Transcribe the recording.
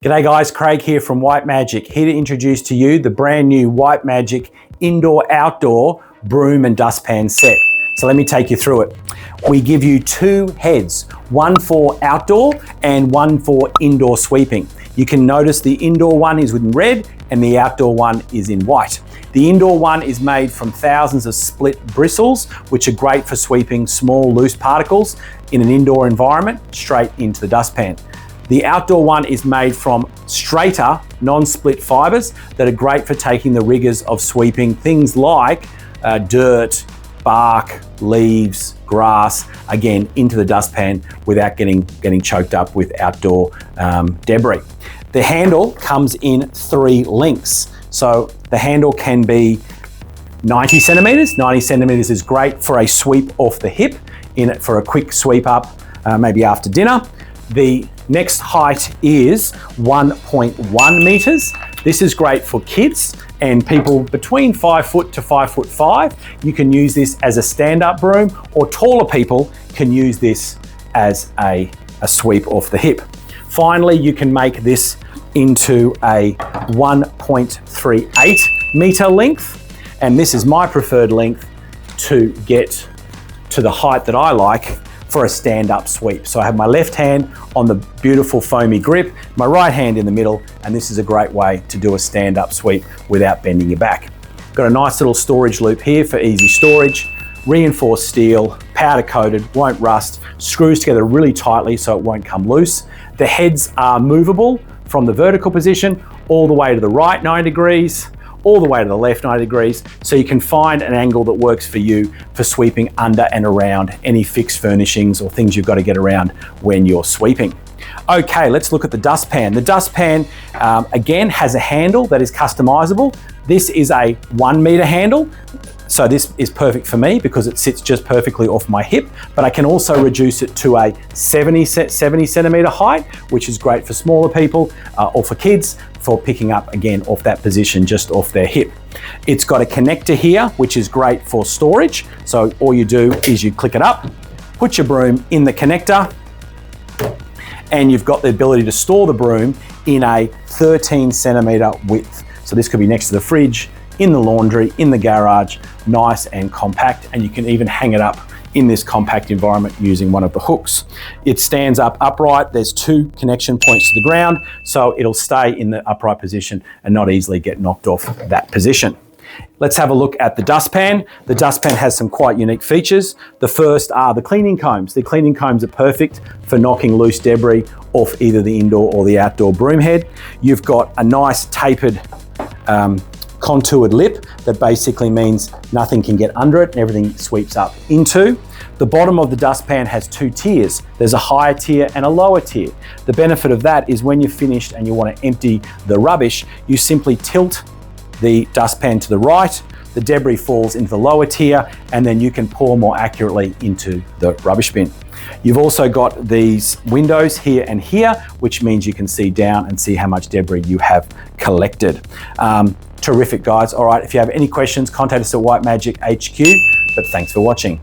G'day guys, Craig here from White Magic, here to introduce to you the brand new White Magic indoor-outdoor broom and dustpan set. So let me take you through it. We give you two heads, one for outdoor and one for indoor sweeping. You can notice the indoor one is in red and the outdoor one is in white. The indoor one is made from thousands of split bristles, which are great for sweeping small loose particles in an indoor environment straight into the dustpan. The outdoor one is made from straighter, non-split fibers that are great for taking the rigors of sweeping things like dirt, bark, leaves, grass, again, into the dustpan without getting choked up with outdoor debris. The handle comes in 3 lengths. So the handle can be 90 centimeters. 90 centimeters is great for a sweep off the hip, in it for a quick sweep up, maybe after dinner. The next height is 1.1 meters. This is great for kids and people between 5 foot to 5'5". You can use this as a stand-up broom, or taller people can use this as a sweep off the hip. Finally, you can make this into a 1.38 meter length, and this is my preferred length to get to the height that I like for a stand-up sweep. So I have my left hand on the beautiful foamy grip, my right hand in the middle, and this is a great way to do a stand-up sweep without bending your back. Got a nice little storage loop here for easy storage, reinforced steel, powder coated, won't rust, screws together really tightly so it won't come loose. The heads are movable from the vertical position all the way to the right 90 degrees, all the way to the left 90 degrees, so you can find an angle that works for you for sweeping under and around any fixed furnishings or things you've got to get around when you're sweeping. Okay, let's look at the dustpan. The dustpan, again, has a handle that is customizable. This is a 1 meter handle. So this is perfect for me because it sits just perfectly off my hip, but I can also reduce it to a 70 centimeter height, which is great for smaller people or for kids for picking up, again, off that position, just off their hip. It's got a connector here, which is great for storage. So all you do is you click it up, put your broom in the connector, and you've got the ability to store the broom in a 13 centimeter width. So this could be next to the fridge, in the laundry, in the garage, nice and compact, and you can even hang it up in this compact environment using one of the hooks. It stands up upright. There's 2 connection points to the ground, so it'll stay in the upright position and not easily get knocked off that position. Let's have a look at the dustpan. The dustpan has some quite unique features. The first are the cleaning combs. The cleaning combs are perfect for knocking loose debris off either the indoor or the outdoor broom head. You've got a nice tapered contoured lip that basically means nothing can get under it and everything sweeps up into. The bottom of the dustpan has 2 tiers. There's a higher tier and a lower tier. The benefit of that is when you're finished and you want to empty the rubbish, you simply tilt the dustpan to the right, the debris falls into the lower tier, and then you can pour more accurately into the rubbish bin. You've also got these windows here and here, which means you can see down and see how much debris you have collected. Terrific, guys. All right, if you have any questions, contact us at White Magic HQ, but thanks for watching.